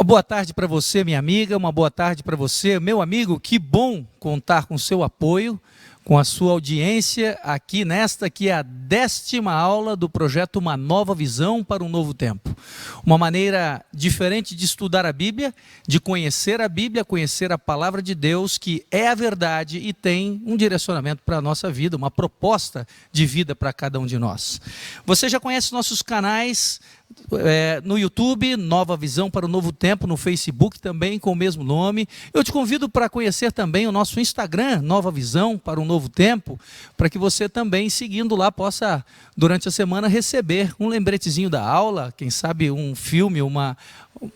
Uma boa tarde para você, minha amiga, uma boa tarde para você, meu amigo. Que bom contar com seu apoio, com a sua audiência aqui nesta que é a 10ª aula do projeto Uma Nova Visão para um Novo Tempo. Uma maneira diferente de estudar a Bíblia, de conhecer a Bíblia, conhecer a Palavra de Deus, que é a verdade e tem um direcionamento para a nossa vida, uma proposta de vida para cada um de nós. Você já conhece nossos canais no YouTube, Nova Visão para o Novo Tempo, no Facebook também com o mesmo nome. Eu te convido para conhecer também o nosso Instagram, Nova Visão para um Novo Tempo, para que você também, seguindo lá, possa, durante a semana, receber um lembretezinho da aula, quem sabe um filme, uma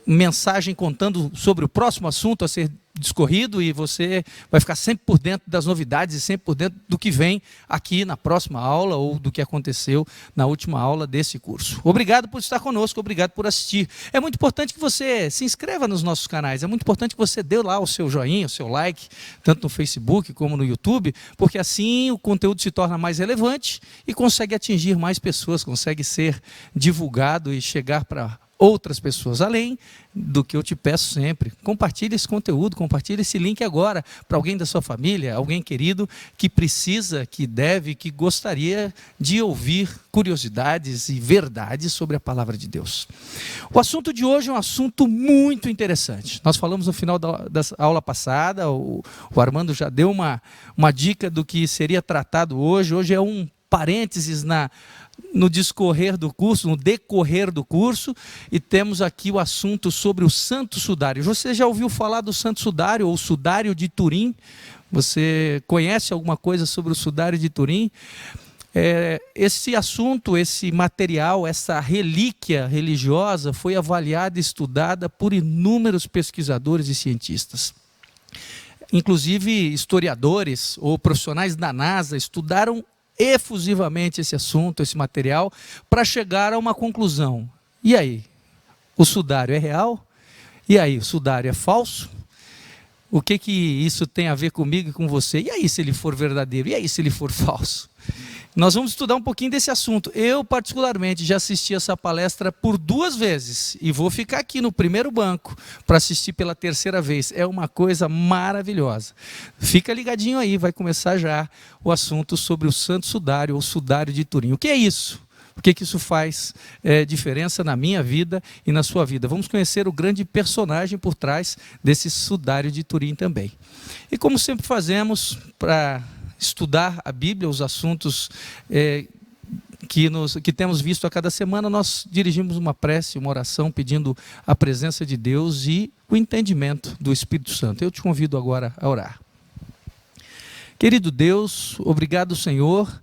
mensagem contando sobre o próximo assunto a ser discorrido, e você vai ficar sempre por dentro das novidades e sempre por dentro do que vem aqui na próxima aula ou do que aconteceu na última aula desse curso. Obrigado por estar conosco, obrigado por assistir. É muito importante que você se inscreva nos nossos canais, é muito importante que você dê lá o seu joinha, o seu like, tanto no Facebook como no YouTube, porque assim o conteúdo se torna mais relevante e consegue atingir mais pessoas, consegue ser divulgado e chegar para outras pessoas, além do que eu te peço sempre. Compartilhe esse conteúdo, compartilhe esse link agora para alguém da sua família, alguém querido que precisa, que deve, que gostaria de ouvir curiosidades e verdades sobre a palavra de Deus. O assunto de hoje é um assunto muito interessante. Nós falamos no final da aula passada, o Armando já deu uma dica do que seria tratado hoje. Hoje é um parênteses no decorrer do curso, e temos aqui o assunto sobre o Santo Sudário. Você já ouviu falar do Santo Sudário ou Sudário de Turim? Você conhece alguma coisa sobre o Sudário de Turim? Esse assunto, esse material, essa relíquia religiosa foi avaliada e estudada por inúmeros pesquisadores e cientistas. Inclusive historiadores ou profissionais da NASA estudaram efusivamente esse assunto, esse material, para chegar a uma conclusão. E aí? O sudário é real? E aí? O sudário é falso? O que isso tem a ver comigo e com você? E aí se ele for verdadeiro? E aí se ele for falso? Nós vamos estudar um pouquinho desse assunto. Eu, particularmente, já assisti essa palestra por 2 vezes e vou ficar aqui no primeiro banco para assistir pela 3ª vez. É uma coisa maravilhosa. Fica ligadinho aí, vai começar já o assunto sobre o Santo Sudário ou Sudário de Turim. O que é isso? O que isso faz diferença na minha vida e na sua vida? Vamos conhecer o grande personagem por trás desse Sudário de Turim também. E como sempre fazemos para estudar a Bíblia, os assuntos que temos visto a cada semana, nós dirigimos uma prece, uma oração, pedindo a presença de Deus e o entendimento do Espírito Santo. Eu te convido agora a orar. Querido Deus, obrigado, Senhor,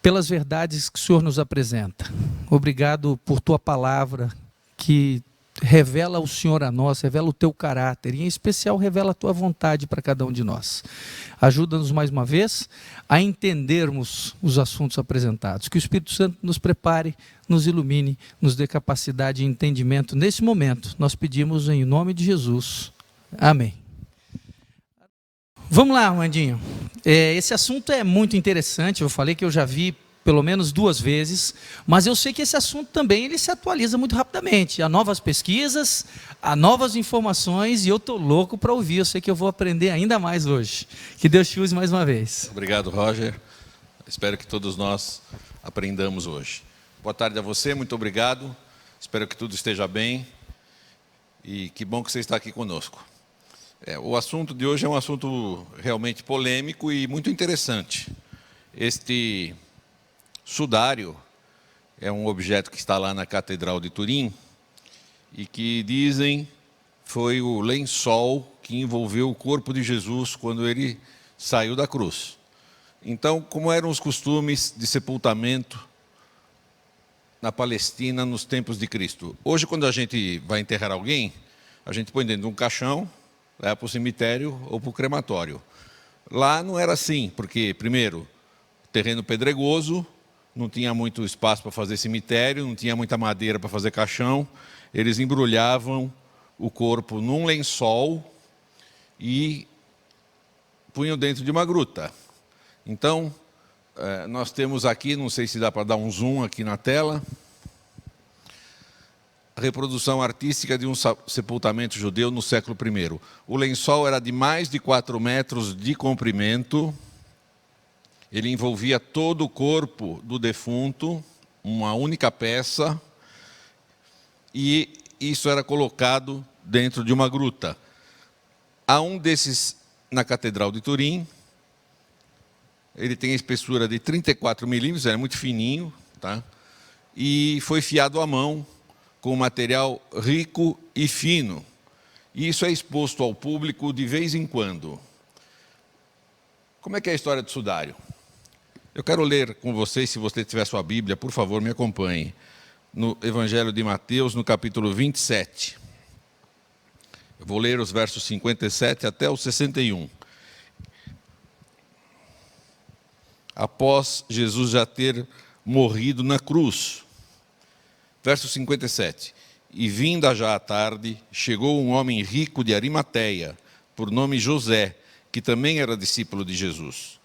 pelas verdades que o Senhor nos apresenta. Obrigado por Tua palavra, que revela o Senhor a nós, revela o Teu caráter, e em especial revela a Tua vontade para cada um de nós. Ajuda-nos mais uma vez a entendermos os assuntos apresentados. Que o Espírito Santo nos prepare, nos ilumine, nos dê capacidade e entendimento. Nesse momento, nós pedimos em nome de Jesus. Amém. Vamos lá, Armandinho. Esse assunto é muito interessante. Eu falei que eu já vi pelo menos 2 vezes, mas eu sei que esse assunto também ele se atualiza muito rapidamente. Há novas pesquisas, há novas informações, e eu estou louco para ouvir. Eu sei que eu vou aprender ainda mais hoje. Que Deus te use mais uma vez. Obrigado, Roger. Espero que todos nós aprendamos hoje. Boa tarde a você, muito obrigado. Espero que tudo esteja bem e que bom que você está aqui conosco. O assunto de hoje é um assunto realmente polêmico e muito interessante. Este sudário é um objeto que está lá na Catedral de Turim e que dizem foi o lençol que envolveu o corpo de Jesus quando ele saiu da cruz. Então, como eram os costumes de sepultamento na Palestina nos tempos de Cristo? Hoje, quando a gente vai enterrar alguém, a gente põe dentro de um caixão, leva para o cemitério ou para o crematório. Lá não era assim, porque, primeiro, terreno pedregoso, não tinha muito espaço para fazer cemitério, não tinha muita madeira para fazer caixão. Eles embrulhavam o corpo num lençol e punham dentro de uma gruta. Então, nós temos aqui, não sei se dá para dar um zoom aqui na tela, reprodução artística de um sepultamento judeu no século I. O lençol era de mais de 4 metros de comprimento, ele envolvia todo o corpo do defunto, uma única peça, e isso era colocado dentro de uma gruta. Há um desses na Catedral de Turim, ele tem a espessura de 34 milímetros, é muito fininho, tá? E foi fiado à mão, com um material rico e fino. E isso é exposto ao público de vez em quando. Como é que é a história do sudário? Eu quero ler com vocês, se você tiver sua Bíblia, por favor, me acompanhe. No Evangelho de Mateus, no capítulo 27. Eu vou ler os versos 57 até o 61. Após Jesus já ter morrido na cruz. Verso 57. E vinda já a tarde, chegou um homem rico de Arimateia, por nome José, que também era discípulo de Jesus.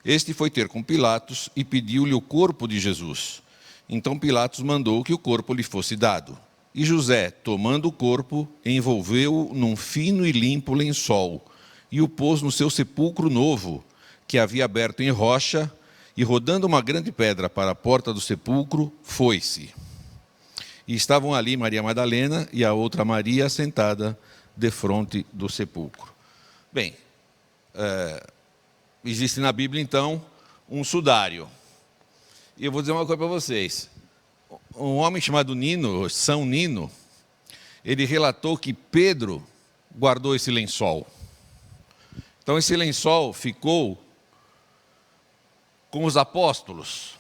Este foi ter com Pilatos e pediu-lhe o corpo de Jesus. Então Pilatos mandou que o corpo lhe fosse dado. E José, tomando o corpo, envolveu-o num fino e limpo lençol e o pôs no seu sepulcro novo, que havia aberto em rocha, e rodando uma grande pedra para a porta do sepulcro, foi-se. E estavam ali Maria Madalena e a outra Maria sentada defronte do sepulcro. Bem, existe na Bíblia, então, um sudário. E eu vou dizer uma coisa para vocês. Um homem chamado Nino, São Nino, ele relatou que Pedro guardou esse lençol. Então, esse lençol ficou com os apóstolos.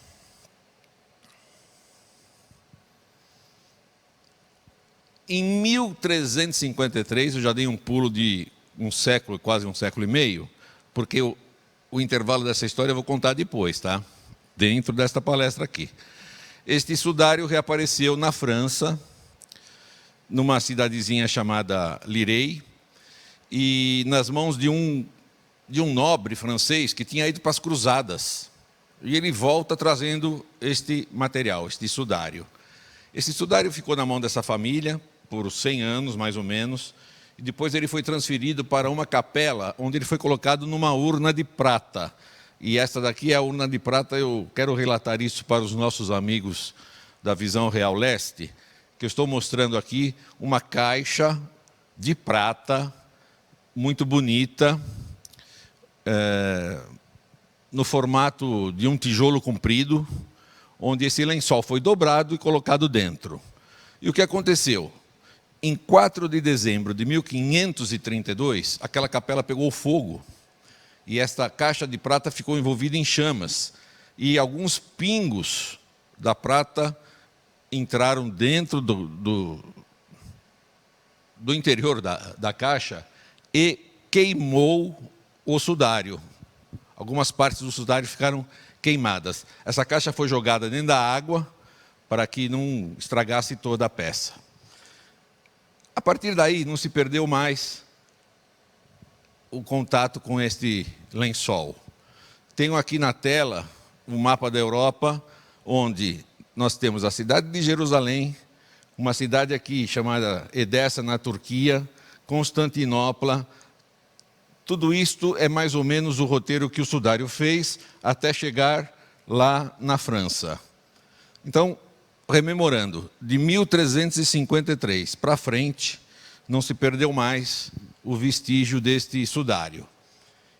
Em 1353, eu já dei um pulo de um século, quase um século e meio, porque o intervalo dessa história eu vou contar depois, tá? Dentro desta palestra aqui. Este sudário reapareceu na França, numa cidadezinha chamada Lirey, e nas mãos de um nobre francês que tinha ido para as cruzadas. E ele volta trazendo este material, este sudário. Esse sudário ficou na mão dessa família por 100 anos, mais ou menos, e depois ele foi transferido para uma capela, onde ele foi colocado numa urna de prata. E esta daqui é a urna de prata. Eu quero relatar isso para os nossos amigos da Visão Real Leste, que eu estou mostrando aqui uma caixa de prata, muito bonita, no formato de um tijolo comprido, onde esse lençol foi dobrado e colocado dentro. E o que aconteceu? Em 4 de dezembro de 1532, aquela capela pegou fogo, e esta caixa de prata ficou envolvida em chamas, e alguns pingos da prata entraram dentro do interior da caixa e queimou o sudário. Algumas partes do sudário ficaram queimadas. Essa caixa foi jogada dentro da água para que não estragasse toda a peça. A partir daí, não se perdeu mais o contato com este lençol. Tenho aqui na tela um mapa da Europa, onde nós temos a cidade de Jerusalém, uma cidade aqui chamada Edessa, na Turquia, Constantinopla. Tudo isto é mais ou menos o roteiro que o sudário fez até chegar lá na França. Então, rememorando, de 1353 para frente, não se perdeu mais o vestígio deste sudário.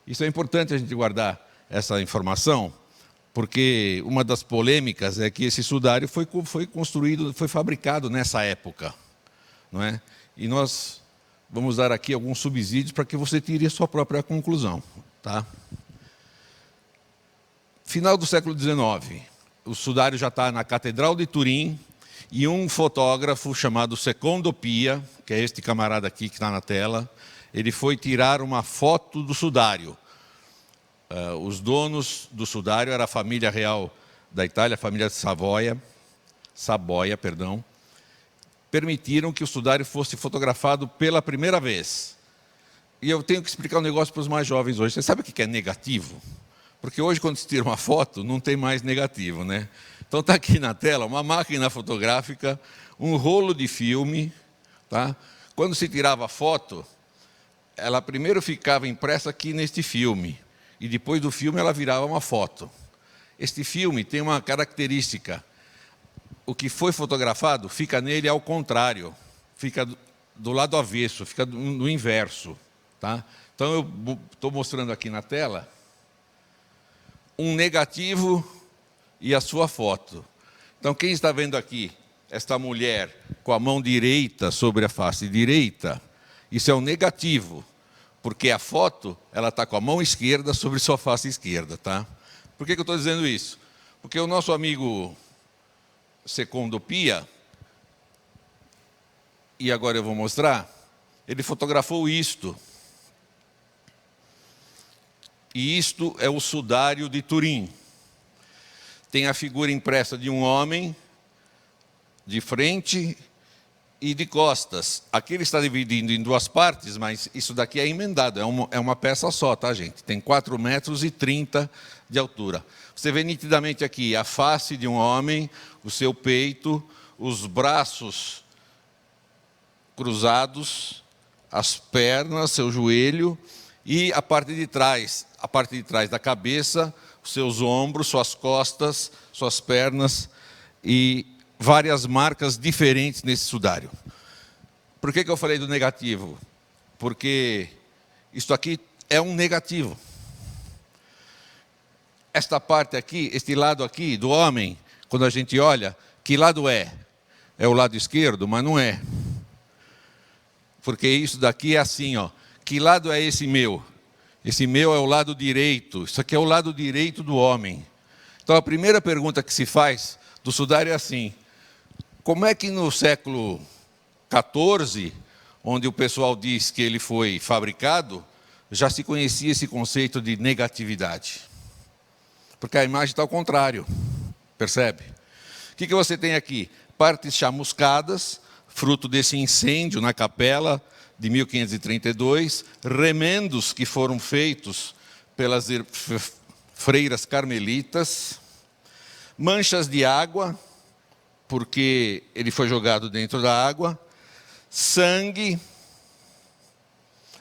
Isso é importante a gente guardar essa informação, porque uma das polêmicas é que esse sudário foi construído, foi fabricado nessa época, não é? E nós vamos dar aqui alguns subsídios para que você tire a sua própria conclusão, tá? Final do século XIX, o sudário já está na Catedral de Turim, e um fotógrafo chamado Secondo Pia, que é este camarada aqui que está na tela, ele foi tirar uma foto do sudário. Os donos do sudário era a família real da Itália, a família de Saboia, permitiram que o sudário fosse fotografado pela primeira vez. E eu tenho que explicar um negócio para os mais jovens hoje. Você sabe o que é negativo? Porque hoje, quando se tira uma foto, não tem mais negativo, né? Então está aqui na tela uma máquina fotográfica, um rolo de filme, tá? Quando se tirava a foto, ela primeiro ficava impressa aqui neste filme, e depois do filme ela virava uma foto. Este filme tem uma característica: o que foi fotografado fica nele ao contrário, fica do lado avesso, fica no inverso, tá? Então eu estou mostrando aqui na tela um negativo e a sua foto. Então quem está vendo aqui esta mulher com a mão direita sobre a face direita, isso é um negativo, porque a foto ela está com a mão esquerda sobre sua face esquerda, tá? Por que eu estou dizendo isso? Porque o nosso amigo Secondo Pia, e agora eu vou mostrar, ele fotografou isto. E isto é o sudário de Turim. Tem a figura impressa de um homem de frente e de costas. Aqui ele está dividindo em duas partes, mas isso daqui é emendado, é uma peça só, tá, gente? Tem 4,30 metros de altura. Você vê nitidamente aqui a face de um homem, o seu peito, os braços cruzados, as pernas, seu joelho e a parte de trás da cabeça, os seus ombros, suas costas, suas pernas e várias marcas diferentes nesse sudário. Por que eu falei do negativo? Porque isto aqui é um negativo. Esta parte aqui, este lado aqui do homem, quando a gente olha, que lado é? É o lado esquerdo, mas não é. Porque isso daqui é assim, ó. Que lado é esse meu? Esse meu é o lado direito. Isso aqui é o lado direito do homem. Então a primeira pergunta que se faz do sudário é assim: como é que no século XIV, onde o pessoal diz que ele foi fabricado, já se conhecia esse conceito de negatividade? Porque a imagem está ao contrário, percebe? O que você tem aqui? Partes chamuscadas, fruto desse incêndio na capela de 1532, remendos que foram feitos pelas freiras carmelitas, manchas de água, porque ele foi jogado dentro da água, sangue,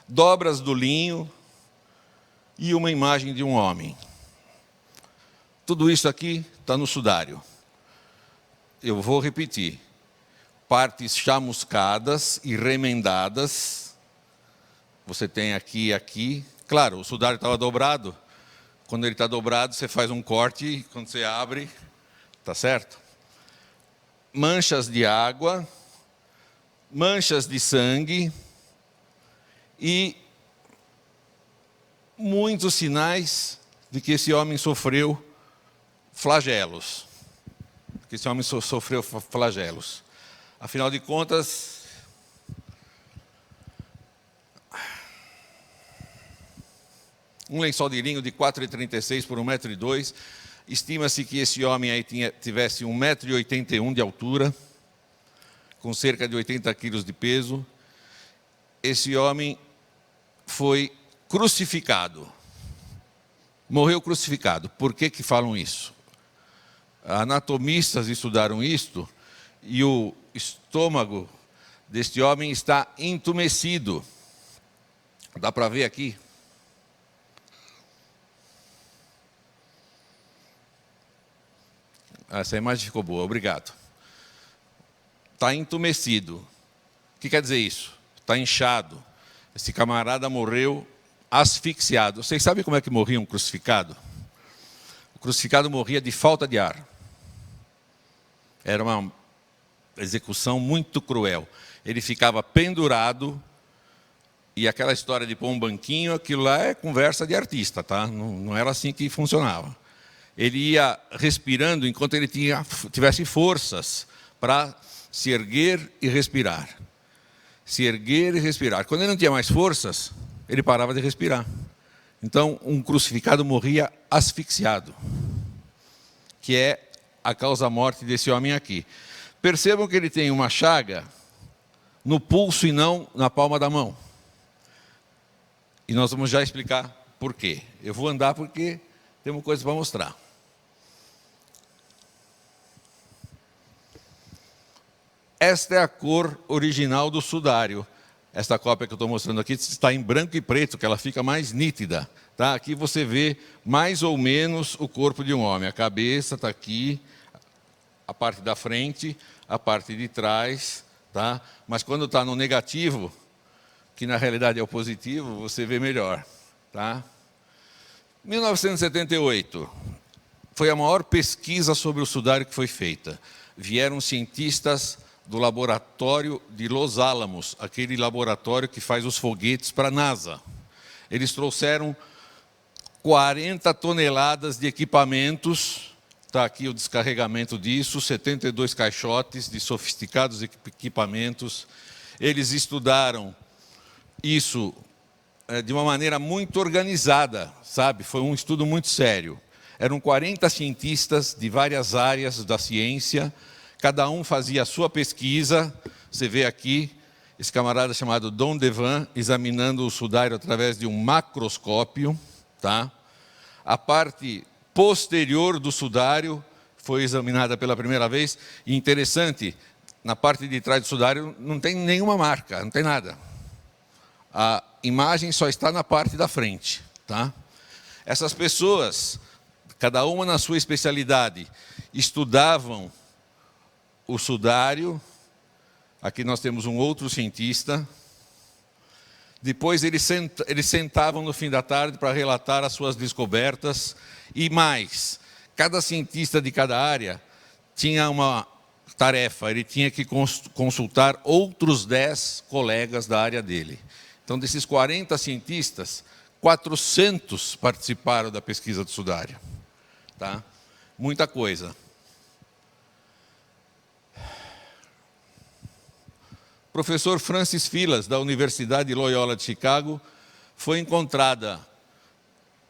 dobras do linho e uma imagem de um homem. Tudo isso aqui está no sudário. Eu vou repetir. Partes chamuscadas e remendadas. Você tem aqui e aqui. Claro, o sudário estava dobrado. Quando ele está dobrado, você faz um corte e quando você abre, tá certo? Manchas de água, manchas de sangue e muitos sinais de que esse homem sofreu flagelos. Que esse homem sofreu flagelos. Afinal de contas, um lençol de linho de 4,36 por 1,2 m. Estima-se que esse homem aí tivesse 1,81 m de altura, com cerca de 80 quilos de peso. Esse homem foi crucificado. Morreu crucificado. Por que falam isso? Anatomistas estudaram isto e o estômago deste homem está entumecido. Dá para ver aqui? Essa imagem ficou boa, obrigado. Está entumecido. O que quer dizer isso? Está inchado. Esse camarada morreu asfixiado. Vocês sabem como é que morria um crucificado? O crucificado morria de falta de ar. Era uma execução muito cruel. Ele ficava pendurado, e aquela história de pôr um banquinho, aquilo lá é conversa de artista, tá? Não era assim que funcionava. Ele ia respirando enquanto ele tivesse forças para se erguer e respirar. Se erguer e respirar. Quando ele não tinha mais forças, ele parava de respirar. Então, um crucificado morria asfixiado, que é a causa-morte desse homem aqui. Percebam que ele tem uma chaga no pulso e não na palma da mão. E nós vamos já explicar por quê. Eu vou andar porque tem uma coisa para mostrar. esta é a cor original do sudário. Esta cópia que eu estou mostrando aqui está em branco e preto, que ela fica mais nítida. Tá? Aqui você vê mais ou menos o corpo de um homem. A cabeça está aqui, a parte da frente, a parte de trás. Tá? Mas quando está no negativo, que na realidade é o positivo, você vê melhor. Tá? 1978 foi a maior pesquisa sobre o sudário que foi feita. Vieram cientistas do laboratório de Los Alamos, aquele laboratório que faz os foguetes para a NASA. Eles trouxeram 40 toneladas de equipamentos, está aqui o descarregamento disso, 72 caixotes de sofisticados equipamentos. Eles estudaram isso de uma maneira muito organizada, sabe? Foi um estudo muito sério. Eram 40 cientistas de várias áreas da ciência, cada um fazia a sua pesquisa. Você vê aqui esse camarada chamado Don Devan examinando o sudário através de um macroscópio. Tá? A parte posterior do sudário foi examinada pela primeira vez. E interessante, na parte de trás do sudário não tem nenhuma marca, não tem nada. A imagem só está na parte da frente. Tá? Essas pessoas, cada uma na sua especialidade, estudavam o sudário. Aqui nós temos um outro cientista. Depois eles sentavam no fim da tarde para relatar as suas descobertas. E mais, cada cientista de cada área tinha uma tarefa, ele tinha que consultar outros 10 colegas da área dele. Então, desses 40 cientistas, 400 participaram da pesquisa do sudário. Tá? Muita coisa. O professor Francis Filas, da Universidade Loyola de Chicago, foi encontrada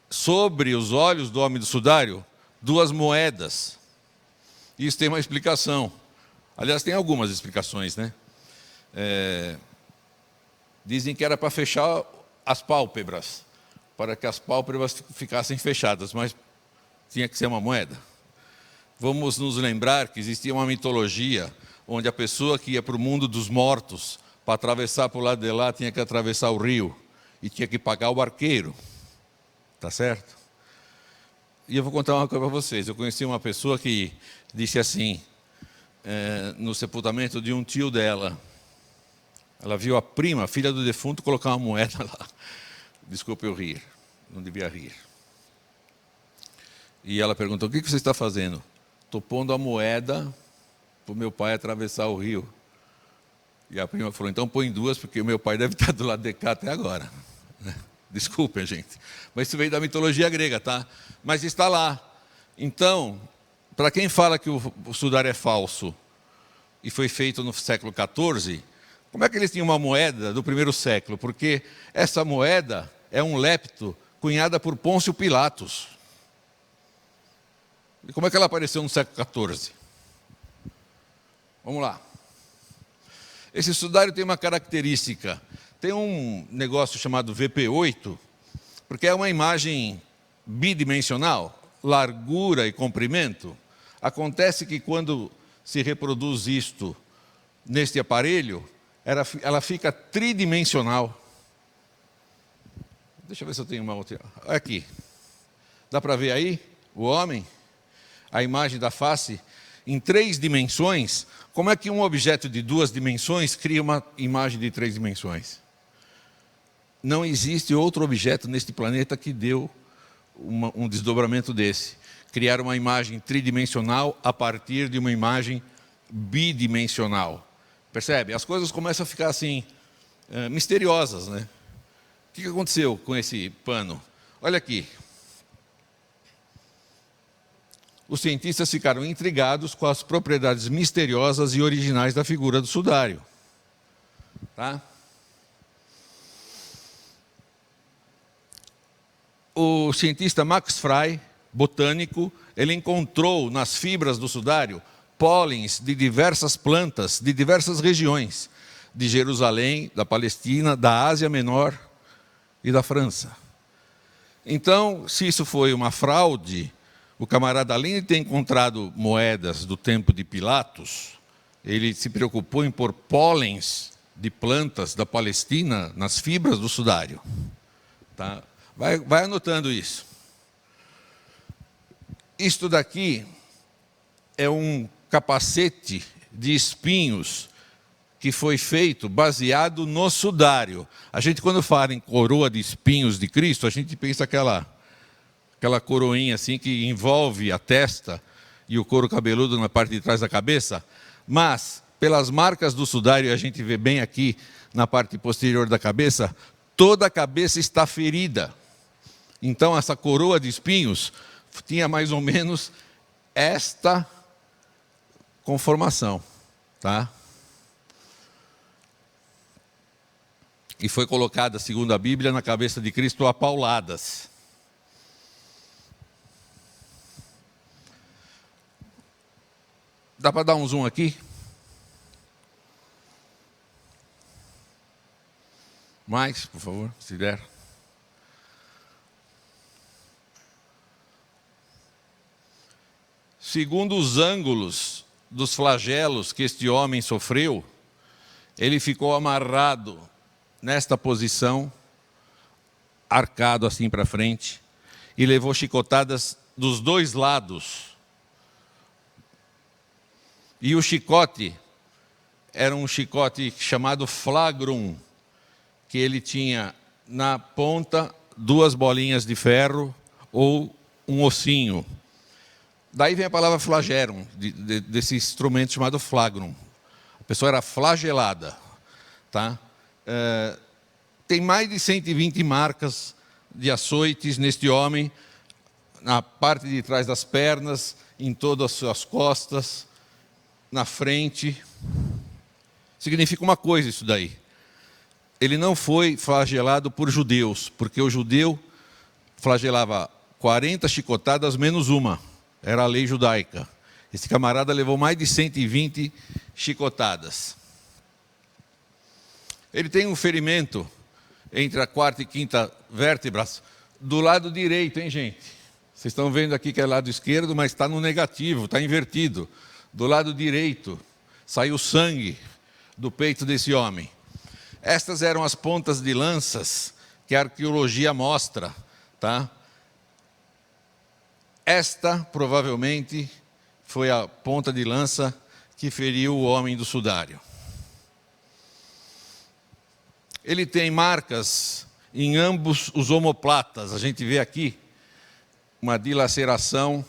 sobre os olhos do homem do sudário 2 moedas. Isso tem uma explicação. Aliás, tem algumas explicações, né? Dizem que era para fechar as pálpebras, para que as pálpebras ficassem fechadas, mas tinha que ser uma moeda. Vamos nos lembrar que existia uma mitologia onde a pessoa que ia para o mundo dos mortos, para atravessar para o lado de lá, tinha que atravessar o rio e tinha que pagar o arqueiro. Tá certo? E eu vou contar uma coisa para vocês. Eu conheci uma pessoa que disse assim, no sepultamento de um tio dela, ela viu a prima, filha do defunto, colocar uma moeda lá. Desculpe eu rir, não devia rir. E ela perguntou, o que você está fazendo? Estou pondo a moeda para o meu pai atravessar o rio. E a prima falou, então põe 2, porque o meu pai deve estar do lado de cá até agora. Desculpem, gente. Mas isso veio da mitologia grega, tá? Mas está lá. Então, para quem fala que o sudário é falso e foi feito no século XIV, como é que eles tinham uma moeda do primeiro século? Porque essa moeda é um lepto cunhada por Pôncio Pilatos. E como é que ela apareceu no século XIV? Vamos lá. Esse sudário tem uma característica. Tem um negócio chamado VP8, porque é uma imagem bidimensional, largura e comprimento. Acontece que quando se reproduz isto neste aparelho, ela fica tridimensional. Deixa eu ver se eu tenho uma outra. Aqui. Dá para ver aí o homem? A imagem da face em 3 dimensões. Como é que um objeto de 2 dimensões cria uma imagem de 3 dimensões? Não existe outro objeto neste planeta que deu um desdobramento desse. Criar uma imagem tridimensional a partir de uma imagem bidimensional. Percebe? As coisas começam a ficar assim, misteriosas, né? O que aconteceu com esse pano? Olha aqui. Os cientistas ficaram intrigados com as propriedades misteriosas e originais da figura do sudário. Tá? O cientista Max Frey, botânico, ele encontrou nas fibras do sudário pólens de diversas plantas, de diversas regiões, de Jerusalém, da Palestina, da Ásia Menor e da França. Então, se isso foi uma fraude, o camarada, além de ter encontrado moedas do tempo de Pilatos, ele se preocupou em pôr pólens de plantas da Palestina nas fibras do sudário. Tá? Vai anotando isso. Isto daqui é um capacete de espinhos que foi feito baseado no sudário. A gente, quando fala em coroa de espinhos de Cristo, a gente pensa aquela coroinha assim que envolve a testa e o couro cabeludo na parte de trás da cabeça, mas pelas marcas do sudário, a gente vê bem aqui na parte posterior da cabeça, toda a cabeça está ferida. Então essa coroa de espinhos tinha mais ou menos esta conformação, tá? E foi colocada, segundo a Bíblia, na cabeça de Cristo a pauladas. Dá para dar um zoom aqui? Mais, por favor, se der. Segundo os ângulos dos flagelos que este homem sofreu, ele ficou amarrado nesta posição, arcado assim para frente, e levou chicotadas dos dois lados. E o chicote era um chicote chamado flagrum, que ele tinha na ponta 2 bolinhas de ferro ou um ossinho. Daí vem a palavra flagerum, desse instrumento chamado flagrum. A pessoa era flagelada. Tá? Tem mais de 120 marcas de açoites neste homem, na parte de trás das pernas, em todas as suas costas, na frente. Significa uma coisa isso daí. Ele não foi flagelado por judeus, porque o judeu flagelava 40 chicotadas menos uma. Era a lei judaica. Esse camarada levou mais de 120 chicotadas. Ele tem um ferimento entre a 4ª e 5ª vértebras do lado direito, hein, gente? Vocês estão vendo aqui que é lado esquerdo, mas está no negativo, está invertido. Do lado direito saiu sangue do peito desse homem. Estas eram as pontas de lanças que a arqueologia mostra, tá? Esta, provavelmente, foi a ponta de lança que feriu o homem do sudário. Ele tem marcas em ambos os omoplatas. A gente vê aqui uma dilaceração,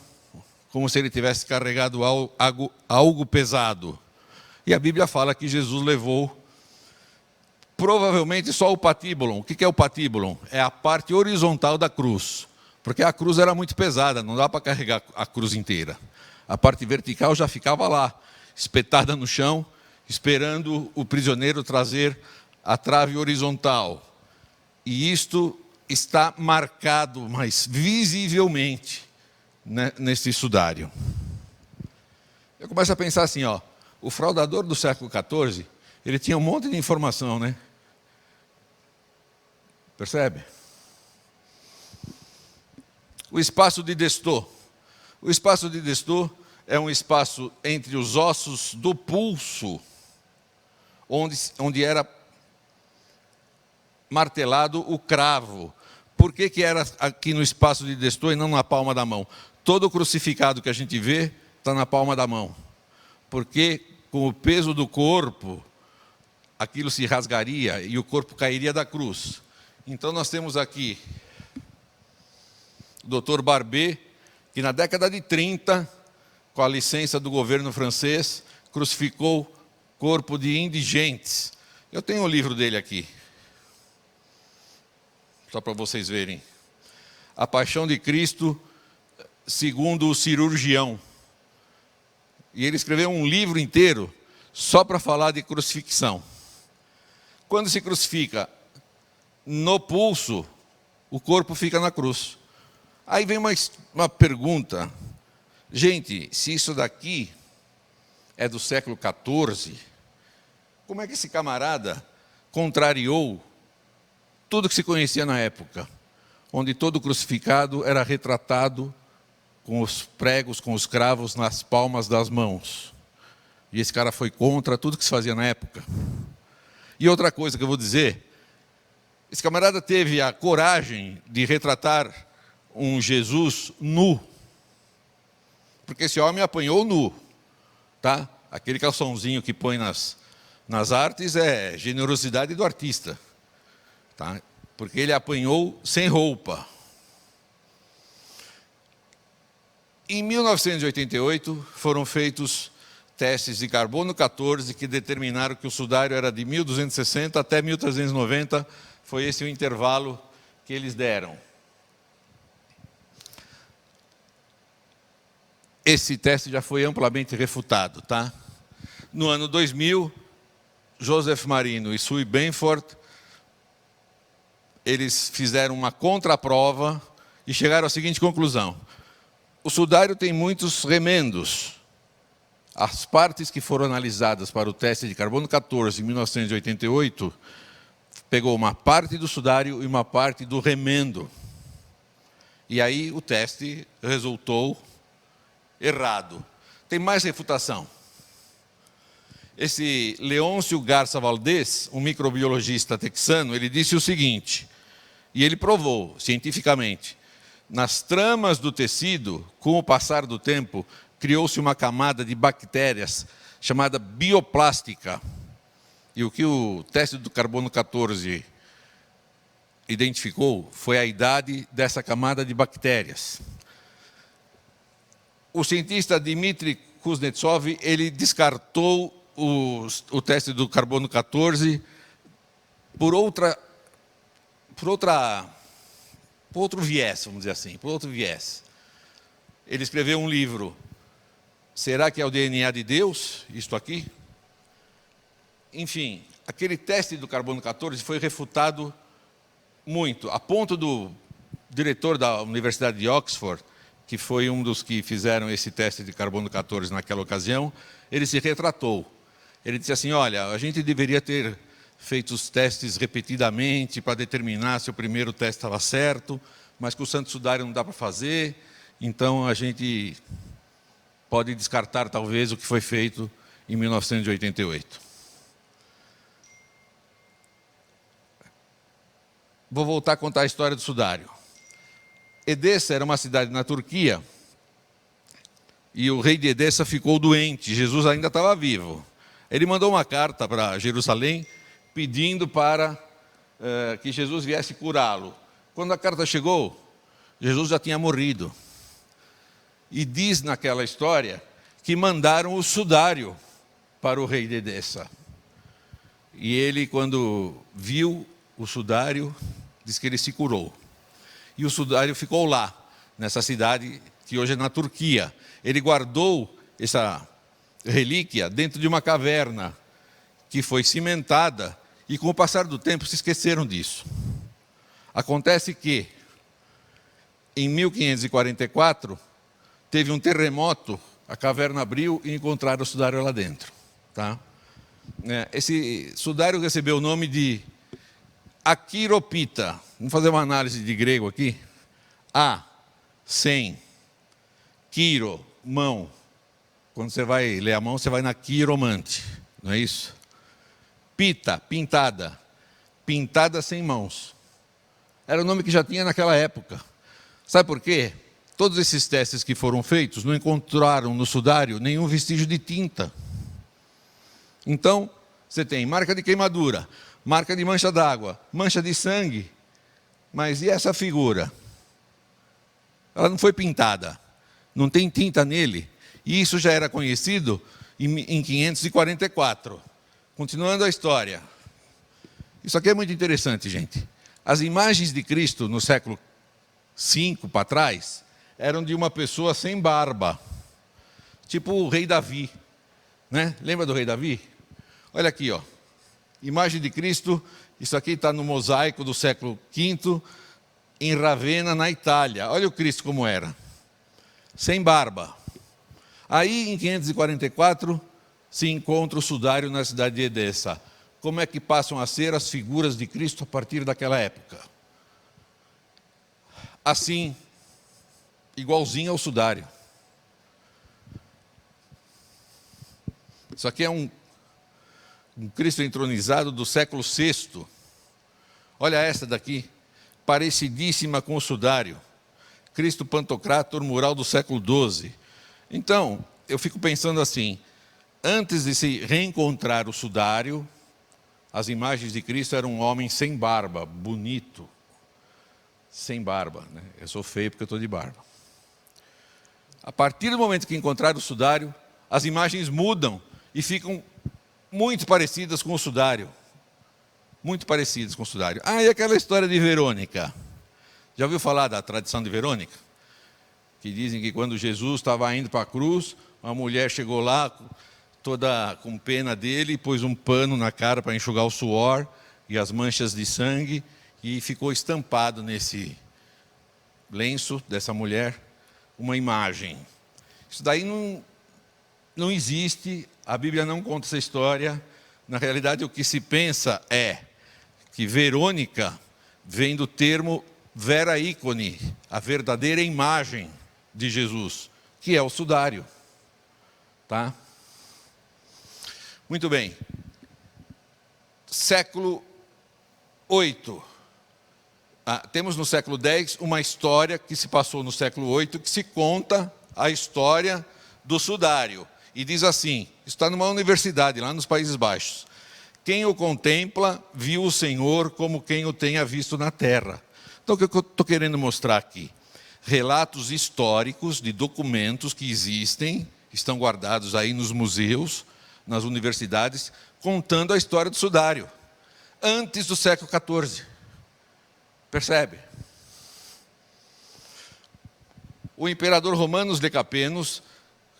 como se ele tivesse carregado algo pesado. E a Bíblia fala que Jesus levou provavelmente só o patíbulo. O que é o patíbulo? É a parte horizontal da cruz. Porque a cruz era muito pesada, não dá para carregar a cruz inteira. A parte vertical já ficava lá, espetada no chão, esperando o prisioneiro trazer a trave horizontal. E isto está marcado, mas visivelmente, né, nesse sudário. Eu começo a pensar assim, ó, o fraudador do século XIV, ele tinha um monte de informação, né? Percebe? O espaço de Destô. O espaço de Destô é um espaço entre os ossos do pulso, onde era martelado o cravo. Por que era aqui no espaço de Destô e não na palma da mão? Todo crucificado que a gente vê está na palma da mão. Porque com o peso do corpo, aquilo se rasgaria e o corpo cairia da cruz. Então nós temos aqui o Dr. Barbet, que na década de 30, com a licença do governo francês, crucificou corpo de indigentes. Eu tenho o livro dele aqui, só para vocês verem. A Paixão de Cristo, segundo o cirurgião. E ele escreveu um livro inteiro só para falar de crucifixão. Quando se crucifica no pulso, o corpo fica na cruz. Aí vem uma pergunta. Gente, se isso daqui é do século XIV, como é que esse camarada contrariou tudo que se conhecia na época, onde todo crucificado era retratado com os pregos, com os cravos nas palmas das mãos? E esse cara foi contra tudo que se fazia na época. E outra coisa que eu vou dizer, esse camarada teve a coragem de retratar um Jesus nu. Porque esse homem apanhou nu, tá? Aquele calçãozinho que põe nas artes é generosidade do artista, tá? Porque ele apanhou sem roupa. Em 1988 foram feitos testes de carbono 14 que determinaram que o sudário era de 1260 até 1390, foi esse o intervalo que eles deram. Esse teste já foi amplamente refutado, tá? No ano 2000, Joseph Marino e Sue Benford, eles fizeram uma contraprova e chegaram à seguinte conclusão: o sudário tem muitos remendos. As partes que foram analisadas para o teste de carbono 14 em 1988, pegou uma parte do sudário e uma parte do remendo. E aí o teste resultou errado. Tem mais refutação. Esse Leôncio Garça Valdez, um microbiologista texano, ele disse o seguinte, e ele provou cientificamente: nas tramas do tecido, com o passar do tempo, criou-se uma camada de bactérias chamada bioplástica. E o que o teste do carbono 14 identificou foi a idade dessa camada de bactérias. O cientista Dmitry Kuznetsov, ele descartou o teste do carbono 14 por outro viés, vamos dizer assim, por outro viés. Ele escreveu um livro, Será que é o DNA de Deus, isto aqui? Enfim, aquele teste do carbono 14 foi refutado muito, a ponto do diretor da Universidade de Oxford, que foi um dos que fizeram esse teste de carbono 14 naquela ocasião, ele se retratou. Ele disse assim: olha, a gente deveria ter feito os testes repetidamente para determinar se o primeiro teste estava certo, mas com o santo sudário não dá para fazer, então a gente pode descartar talvez o que foi feito em 1988. Vou voltar a contar a história do sudário. Edessa era uma cidade na Turquia, e o rei de Edessa ficou doente, Jesus ainda estava vivo. Ele mandou uma carta para Jerusalém, pedindo para que Jesus viesse curá-lo. Quando a carta chegou, Jesus já tinha morrido. E diz naquela história que mandaram o sudário para o rei de Edessa. E ele, quando viu o sudário, diz que ele se curou. E o sudário ficou lá, nessa cidade que hoje é na Turquia. Ele guardou essa relíquia dentro de uma caverna que foi cimentada, e com o passar do tempo se esqueceram disso. Acontece que, em 1544, teve um terremoto, a caverna abriu e encontraram o sudário lá dentro. Tá? Esse sudário recebeu o nome de Aquiropita. Vamos fazer uma análise de grego aqui. A, 100. Quiro, mão. Quando você vai ler a mão, você vai na quiromante. Não é isso? Pita, pintada. Pintada sem mãos. Era o nome que já tinha naquela época. Sabe por quê? Todos esses testes que foram feitos não encontraram no sudário nenhum vestígio de tinta. Então, você tem marca de queimadura, marca de mancha d'água, mancha de sangue. Mas e essa figura? Ela não foi pintada, não tem tinta nele. E isso já era conhecido em 544. Continuando a história. Isso aqui é muito interessante, gente. As imagens de Cristo no século V para trás eram de uma pessoa sem barba, tipo o rei Davi, né? Lembra do rei Davi? Olha aqui, ó. Imagem de Cristo, isso aqui está no mosaico do século V, em Ravenna, na Itália. Olha o Cristo como era, sem barba. Aí, em 544, se encontra o sudário na cidade de Edessa. Como é que passam a ser as figuras de Cristo a partir daquela época? Assim, igualzinho ao sudário. Isso aqui é um Cristo entronizado do século VI. Olha essa daqui, parecidíssima com o sudário. Cristo Pantocrátor, mural do século XII. Então, eu fico pensando assim, antes de se reencontrar o sudário, as imagens de Cristo eram um homem sem barba, bonito, sem barba, né? Eu sou feio porque eu estou de barba. A partir do momento que encontraram o sudário, as imagens mudam e ficam muito parecidas com o sudário. Muito parecidas com o sudário. Ah, e aquela história de Verônica? Já ouviu falar da tradição de Verônica? Que dizem que quando Jesus estava indo para a cruz, uma mulher chegou lá, toda com pena dele, pôs um pano na cara para enxugar o suor e as manchas de sangue, e ficou estampado nesse lenço dessa mulher uma imagem. Isso daí não existe, a Bíblia não conta essa história. Na realidade, o que se pensa é que Verônica vem do termo vera ícone, a verdadeira imagem de Jesus, que é o sudário. Tá? Muito bem. Século VIII. Temos no século X uma história que se passou no século VIII, que se conta a história do sudário. E diz assim, está numa universidade lá nos Países Baixos. Quem o contempla, viu o Senhor como quem o tenha visto na terra. Então, o que eu estou querendo mostrar aqui? Relatos históricos de documentos que existem, estão guardados aí nos museus, nas universidades, contando a história do sudário, antes do século XIV. Percebe? O imperador Romanos Decapenos,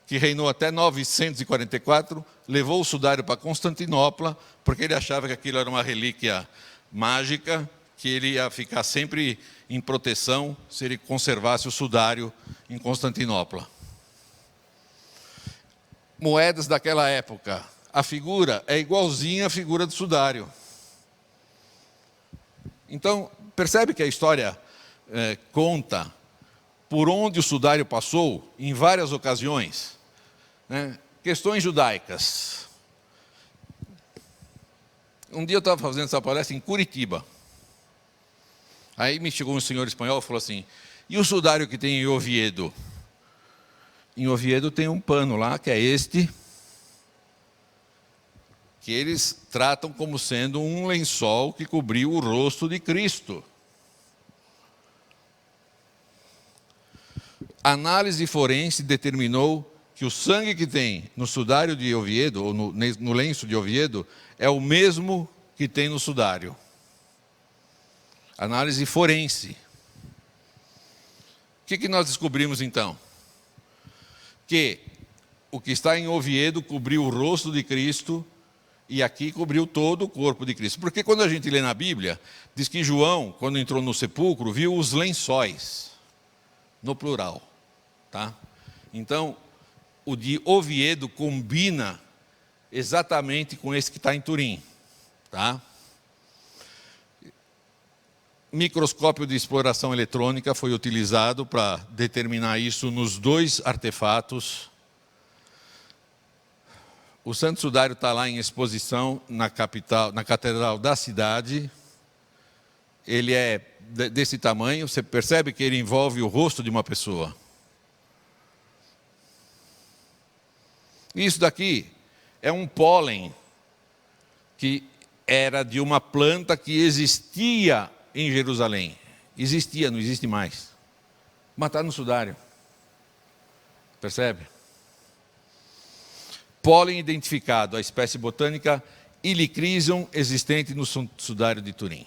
que reinou até 944, levou o sudário para Constantinopla, porque ele achava que aquilo era uma relíquia mágica, que ele ia ficar sempre em proteção se ele conservasse o sudário em Constantinopla. Moedas daquela época, a figura é igualzinha à figura do sudário. Então, percebe que a história conta por onde o sudário passou em várias ocasiões, né? Questões judaicas. Um dia eu estava fazendo essa palestra em Curitiba. Aí me chegou um senhor espanhol e falou assim, e o sudário que tem em Oviedo? Em Oviedo tem um pano lá, que é este, que eles tratam como sendo um lençol que cobriu o rosto de Cristo. A análise forense determinou que o sangue que tem no sudário de Oviedo, ou no lenço de Oviedo, é o mesmo que tem no sudário. Análise forense. O que nós descobrimos então? Que o que está em Oviedo cobriu o rosto de Cristo e aqui cobriu todo o corpo de Cristo. Porque quando a gente lê na Bíblia, diz que João, quando entrou no sepulcro, viu os lençóis, no plural. Tá? Então, o de Oviedo combina exatamente com esse que está em Turim. Tá? Microscópio de exploração eletrônica foi utilizado para determinar isso nos dois artefatos. O Santo Sudário está lá em exposição na catedral da cidade. Ele é desse tamanho, você percebe que ele envolve o rosto de uma pessoa. Isso daqui é um pólen que era de uma planta que existia em Jerusalém. Existia, não existe mais. Mas está no sudário. Percebe? Pólen identificado, a espécie botânica Helichrysum, existente no sudário de Turim.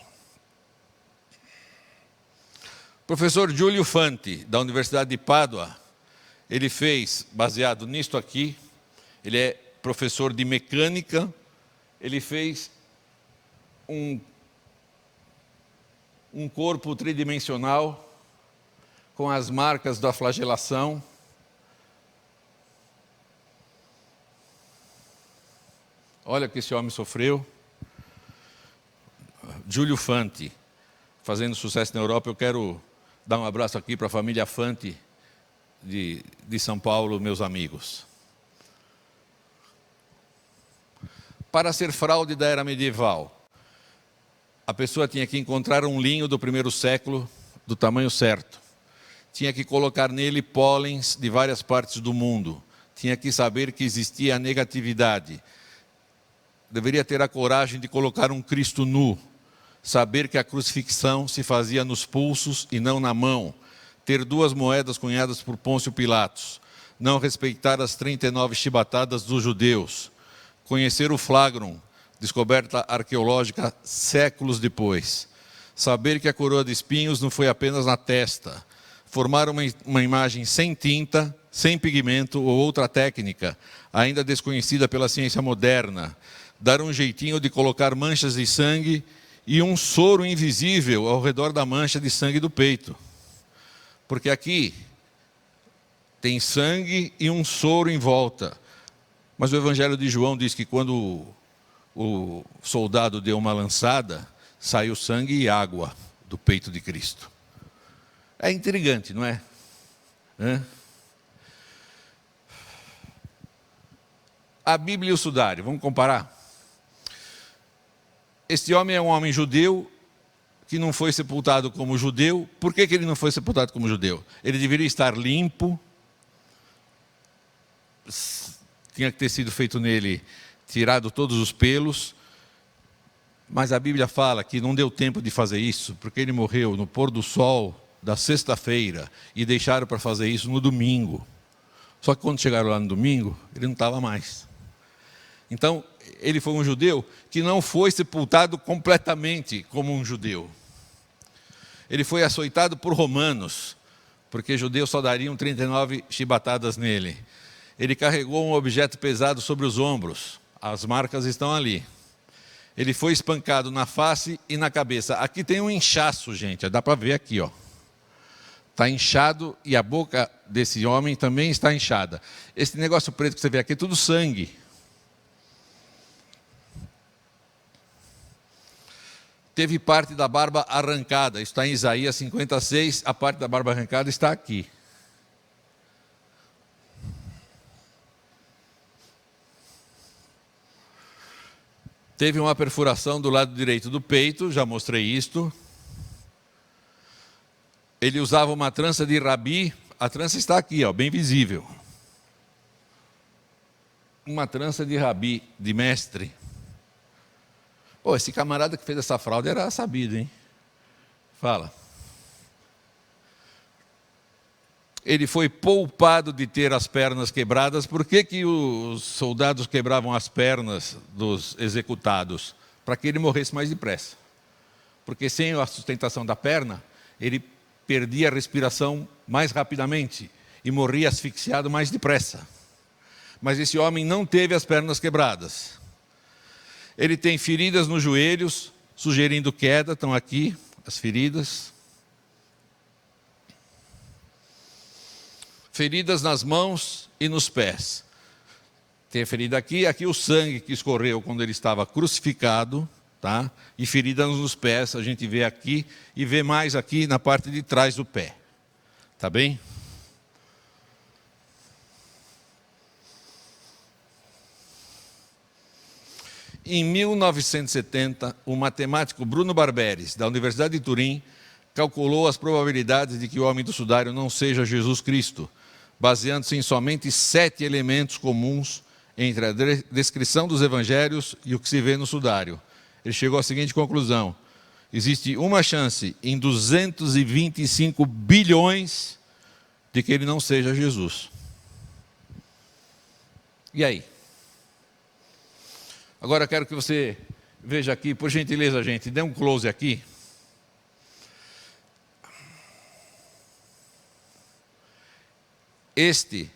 Professor Giulio Fanti, da Universidade de Pádua, ele fez, baseado nisto aqui, ele é professor de mecânica, ele fez um corpo tridimensional com as marcas da flagelação. Olha o que esse homem sofreu. Giulio Fanti, fazendo sucesso na Europa. Eu quero dar um abraço aqui para a família Fanti de São Paulo, meus amigos. Para ser fraude da era medieval, a pessoa tinha que encontrar um linho do primeiro século, do tamanho certo. Tinha que colocar nele pólens de várias partes do mundo. Tinha que saber que existia a negatividade. Deveria ter a coragem de colocar um Cristo nu. Saber que a crucifixão se fazia nos pulsos e não na mão. Ter 2 moedas cunhadas por Pôncio Pilatos. Não respeitar as 39 chibatadas dos judeus. Conhecer o flagrum, descoberta arqueológica séculos depois. Saber que a coroa de espinhos não foi apenas na testa. Formar uma imagem sem tinta, sem pigmento ou outra técnica, ainda desconhecida pela ciência moderna. Dar um jeitinho de colocar manchas de sangue e um soro invisível ao redor da mancha de sangue do peito. Porque aqui tem sangue e um soro em volta. Mas o Evangelho de João diz que quando o soldado deu uma lançada, saiu sangue e água do peito de Cristo. É intrigante, não é? A Bíblia e o sudário, vamos comparar? Este homem é um homem judeu que não foi sepultado como judeu. Por que ele não foi sepultado como judeu? Ele deveria estar limpo, tinha que ter sido feito nele, tirado todos os pelos, mas a Bíblia fala que não deu tempo de fazer isso, porque ele morreu no pôr do sol da sexta-feira e deixaram para fazer isso no domingo. Só que quando chegaram lá no domingo, ele não estava mais. Então, ele foi um judeu que não foi sepultado completamente como um judeu. Ele foi açoitado por romanos, porque judeus só dariam 39 chibatadas nele. Ele carregou um objeto pesado sobre os ombros. As marcas estão ali. Ele foi espancado na face e na cabeça. Aqui tem um inchaço, gente. Dá para ver aqui, ó. Está inchado e a boca desse homem também está inchada. Esse negócio preto que você vê aqui é tudo sangue. Teve parte da barba arrancada. Isso está em Isaías 56. A parte da barba arrancada está aqui. Teve uma perfuração do lado direito do peito, já mostrei isto. Ele usava uma trança de rabi, a trança está aqui, ó, bem visível. Uma trança de rabi, de mestre. Pô, esse camarada que fez essa fraude era sabido, hein? Fala. Ele foi poupado de ter as pernas quebradas. Por que os soldados quebravam as pernas dos executados? Para que ele morresse mais depressa. Porque sem a sustentação da perna, ele perdia a respiração mais rapidamente e morria asfixiado mais depressa. Mas esse homem não teve as pernas quebradas. Ele tem feridas nos joelhos, sugerindo queda, estão aqui as feridas. Feridas nas mãos e nos pés. Tem a ferida aqui, aqui o sangue que escorreu quando ele estava crucificado, tá? E feridas nos pés, a gente vê aqui e vê mais aqui na parte de trás do pé. Tá bem? Em 1970, o matemático Bruno Barberis, da Universidade de Turim, calculou as probabilidades de que o homem do sudário não seja Jesus Cristo, baseando-se em somente 7 elementos comuns entre a descrição dos evangelhos e o que se vê no sudário. Ele chegou à seguinte conclusão: existe uma chance em 225 bilhões de que ele não seja Jesus. E aí? Agora eu quero que você veja aqui, por gentileza, gente, dê um close aqui. Este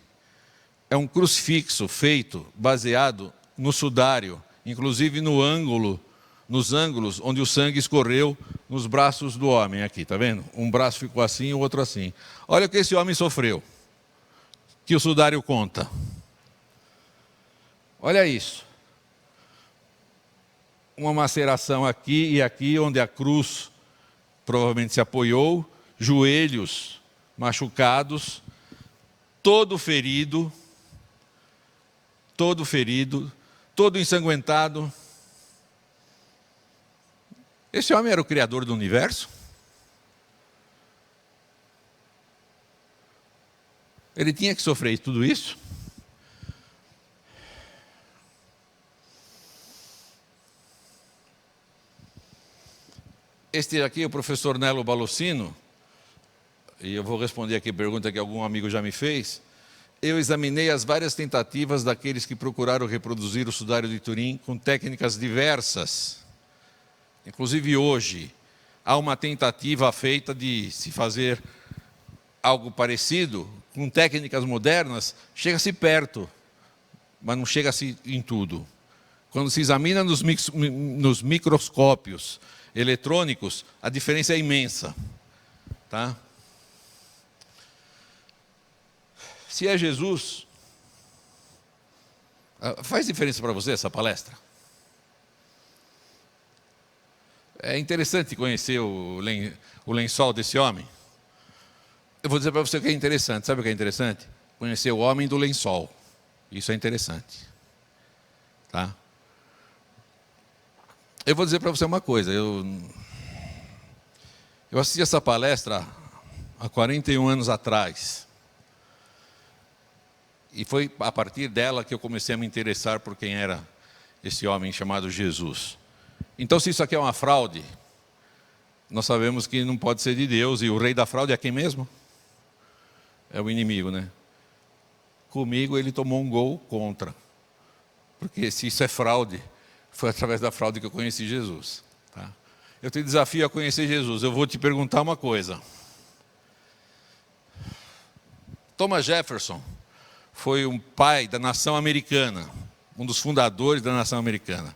é um crucifixo feito, baseado no sudário, inclusive nos ângulos onde o sangue escorreu nos braços do homem aqui, tá vendo? Um braço ficou assim, o outro assim. Olha o que esse homem sofreu, que o sudário conta. Olha isso. Uma maceração aqui e aqui, onde a cruz provavelmente se apoiou, joelhos machucados, todo ferido, todo ensanguentado. Esse homem era o criador do universo? Ele tinha que sofrer tudo isso? Este aqui é o professor Nelo Balocino, e eu vou responder aqui a pergunta que algum amigo já me fez. Eu examinei as várias tentativas daqueles que procuraram reproduzir o Sudário de Turim com técnicas diversas. Inclusive hoje, há uma tentativa feita de se fazer algo parecido, com técnicas modernas, chega-se perto, mas não chega-se em tudo. Quando se examina nos microscópios eletrônicos, a diferença é imensa. Tá? Se é Jesus, faz diferença para você essa palestra? É interessante conhecer o lençol desse homem. Eu vou dizer para você o que é interessante. Sabe o que é interessante? Conhecer o homem do lençol. Isso é interessante. Tá? Eu vou dizer para você uma coisa. Eu assisti essa palestra há 41 anos atrás. E foi a partir dela que eu comecei a me interessar por quem era esse homem chamado Jesus. Então, se isso aqui é uma fraude, nós sabemos que não pode ser de Deus. E o rei da fraude é quem mesmo? É o inimigo, né? Comigo ele tomou um gol contra. Porque se isso é fraude, foi através da fraude que eu conheci Jesus. Tá? Eu te desafio a conhecer Jesus. Eu vou te perguntar uma coisa. Thomas Jefferson foi um pai da nação americana, um dos fundadores da nação americana.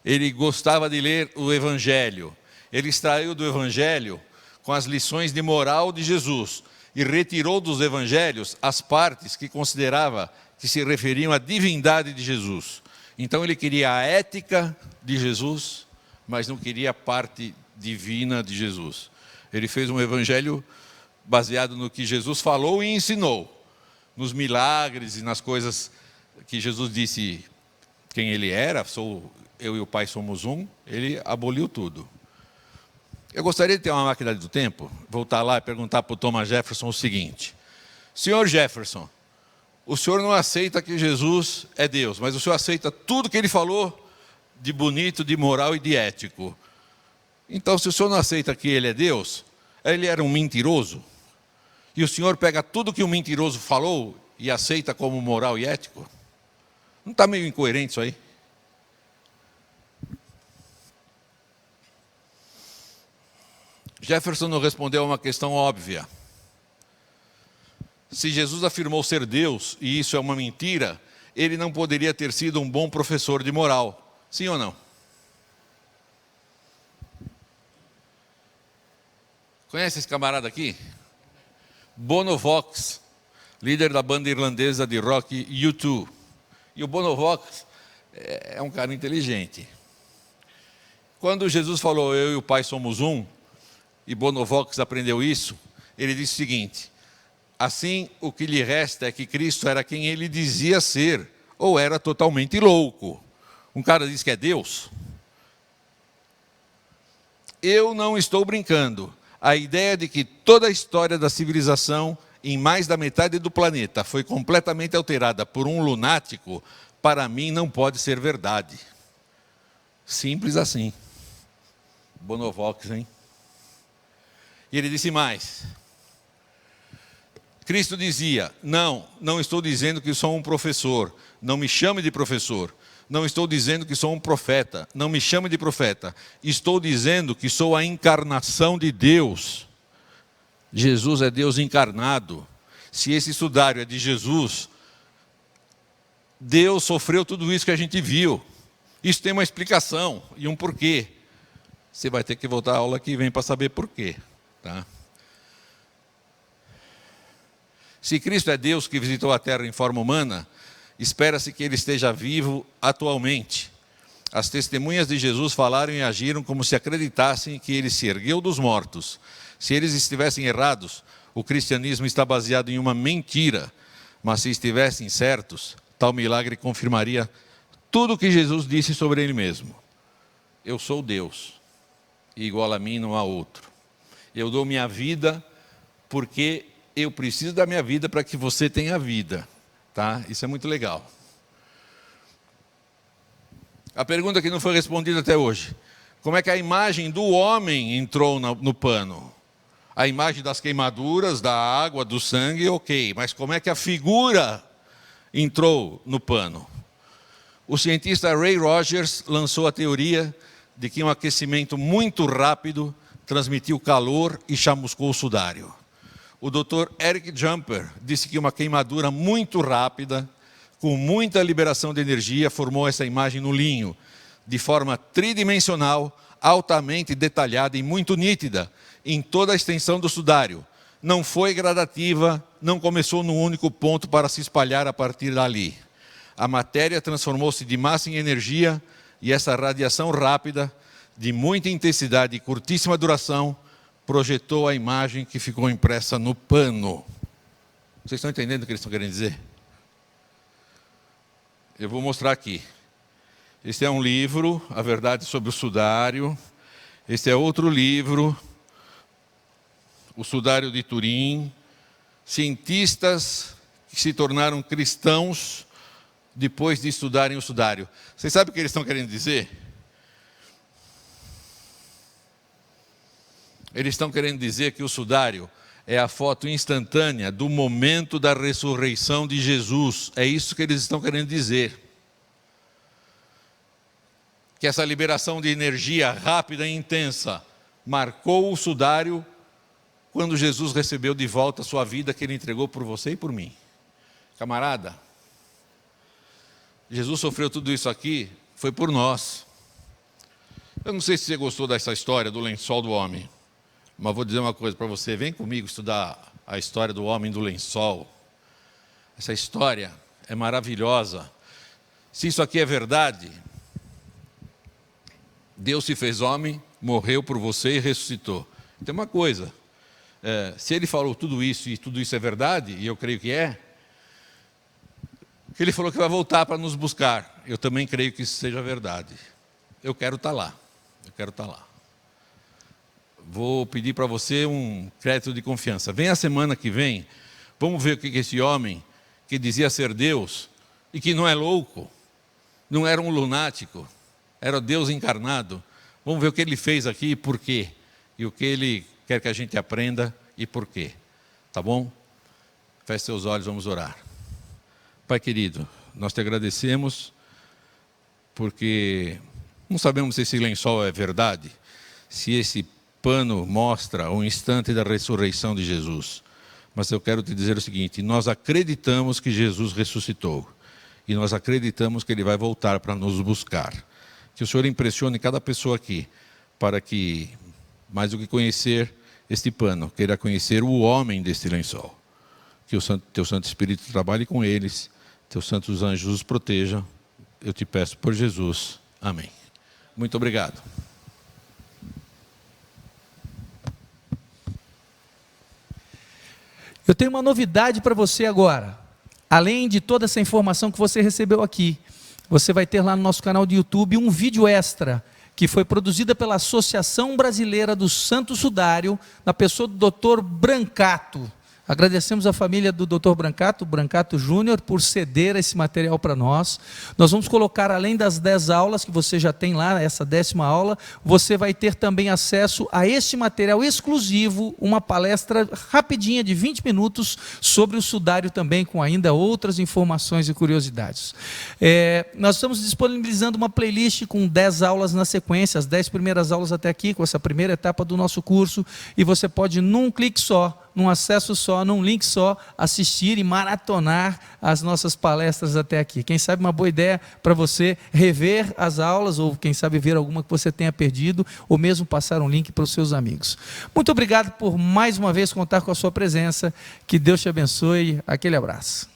Ele gostava de ler o Evangelho. Ele extraiu do Evangelho com as lições de moral de Jesus e retirou dos Evangelhos as partes que considerava que se referiam à divindade de Jesus. Então ele queria a ética de Jesus, mas não queria a parte divina de Jesus. Ele fez um Evangelho baseado no que Jesus falou e ensinou, nos milagres e nas coisas que Jesus disse quem ele era, eu e o Pai somos um, ele aboliu tudo. Eu gostaria de ter uma máquina do tempo, voltar lá e perguntar para o Thomas Jefferson o seguinte: Senhor Jefferson, o senhor não aceita que Jesus é Deus, mas o senhor aceita tudo que ele falou de bonito, de moral e de ético. Então, se o senhor não aceita que ele é Deus, ele era um mentiroso, e o senhor pega tudo que o mentiroso falou e aceita como moral e ético? Não está meio incoerente isso aí? Jefferson não respondeu a uma questão óbvia. Se Jesus afirmou ser Deus, e isso é uma mentira, ele não poderia ter sido um bom professor de moral. Sim ou não? Conhece esse camarada aqui? Bono Vox, líder da banda irlandesa de rock U2. E o Bono Vox é um cara inteligente. Quando Jesus falou, eu e o Pai somos um, e Bono Vox aprendeu isso, ele disse o seguinte: assim, o que lhe resta é que Cristo era quem ele dizia ser, ou era totalmente louco. Um cara diz que é Deus. Eu não estou brincando. A ideia de que toda a história da civilização, em mais da metade do planeta, foi completamente alterada por um lunático, para mim não pode ser verdade. Simples assim. Bono Vox, hein? E ele disse mais. Cristo dizia, não estou dizendo que sou um professor, não me chame de professor. Não estou dizendo que sou um profeta, não me chame de profeta. Estou dizendo que sou a encarnação de Deus. Jesus é Deus encarnado. Se esse sudário é de Jesus, Deus sofreu tudo isso que a gente viu. Isso tem uma explicação e um porquê. Você vai ter que voltar à aula que vem para saber porquê. Tá? Se Cristo é Deus que visitou a terra em forma humana, espera-se que ele esteja vivo atualmente. As testemunhas de Jesus falaram e agiram como se acreditassem que ele se ergueu dos mortos. Se eles estivessem errados, o cristianismo está baseado em uma mentira. Mas se estivessem certos, tal milagre confirmaria tudo o que Jesus disse sobre Ele mesmo. Eu sou Deus, e igual a mim não há outro. Eu dou minha vida porque eu preciso da minha vida para que você tenha vida. Tá? Isso é muito legal. A pergunta que não foi respondida até hoje. Como é que a imagem do homem entrou no pano? A imagem das queimaduras, da água, do sangue, ok. Mas como é que a figura entrou no pano? O cientista Ray Rogers lançou a teoria de que um aquecimento muito rápido transmitiu calor e chamuscou o sudário. O Dr. Eric Jumper disse que uma queimadura muito rápida, com muita liberação de energia, formou essa imagem no linho, de forma tridimensional, altamente detalhada e muito nítida, em toda a extensão do sudário. Não foi gradativa, não começou num único ponto para se espalhar a partir dali. A matéria transformou-se de massa em energia, e essa radiação rápida, de muita intensidade e curtíssima duração, projetou a imagem que ficou impressa no pano. Vocês estão entendendo o que eles estão querendo dizer? Eu vou mostrar aqui. Este é um livro, A Verdade sobre o Sudário. Este é outro livro, O Sudário de Turim. Cientistas que se tornaram cristãos depois de estudarem o sudário. Vocês sabem o que eles estão querendo dizer? Eles estão querendo dizer que o sudário é a foto instantânea do momento da ressurreição de Jesus. É isso que eles estão querendo dizer. Que essa liberação de energia rápida e intensa marcou o sudário quando Jesus recebeu de volta a sua vida que Ele entregou por você e por mim. Camarada, Jesus sofreu tudo isso aqui, foi por nós. Eu não sei se você gostou dessa história do lençol do homem, mas vou dizer uma coisa para você. Vem comigo estudar a história do homem do lençol. Essa história é maravilhosa. Se isso aqui é verdade, Deus se fez homem, morreu por você e ressuscitou. Tem uma coisa, se Ele falou tudo isso e tudo isso é verdade, e eu creio que é, que Ele falou que vai voltar para nos buscar. Eu também creio que isso seja verdade. Eu quero estar lá. Eu quero estar lá. Vou pedir para você um crédito de confiança. Vem a semana que vem, vamos ver o que esse homem, que dizia ser Deus, e que não é louco, não era um lunático, era Deus encarnado. Vamos ver o que ele fez aqui e por quê. E o que ele quer que a gente aprenda e por quê. Tá bom? Feche seus olhos, vamos orar. Pai querido, nós te agradecemos porque não sabemos se esse lençol é verdade, se esse pano mostra o instante da ressurreição de Jesus. Mas eu quero te dizer o seguinte, nós acreditamos que Jesus ressuscitou e nós acreditamos que Ele vai voltar para nos buscar. Que o Senhor impressione cada pessoa aqui, para que, mais do que conhecer este pano, queira conhecer o homem deste lençol. Que o Teu Santo Espírito trabalhe com eles, Teus santos anjos os protejam. Eu te peço por Jesus. Amém. Muito obrigado. Eu tenho uma novidade para você agora. Além de toda essa informação que você recebeu aqui, você vai ter lá no nosso canal de YouTube um vídeo extra, que foi produzida pela Associação Brasileira do Santo Sudário, na pessoa do Dr. Brancato. Agradecemos a família do Dr. Brancato Júnior, por ceder esse material para nós. Nós vamos colocar, além das 10 aulas que você já tem lá, essa 10ª aula, você vai ter também acesso a este material exclusivo, uma palestra rapidinha de 20 minutos sobre o sudário também, com ainda outras informações e curiosidades. Nós estamos disponibilizando uma playlist com 10 aulas na sequência, as 10 primeiras aulas até aqui, com essa primeira etapa do nosso curso, e você pode, num clique só, num acesso só, num link só, assistir e maratonar as nossas palestras até aqui. Quem sabe uma boa ideia para você rever as aulas, ou quem sabe ver alguma que você tenha perdido, ou mesmo passar um link para os seus amigos. Muito obrigado por mais uma vez contar com a sua presença. Que Deus te abençoe. Aquele abraço.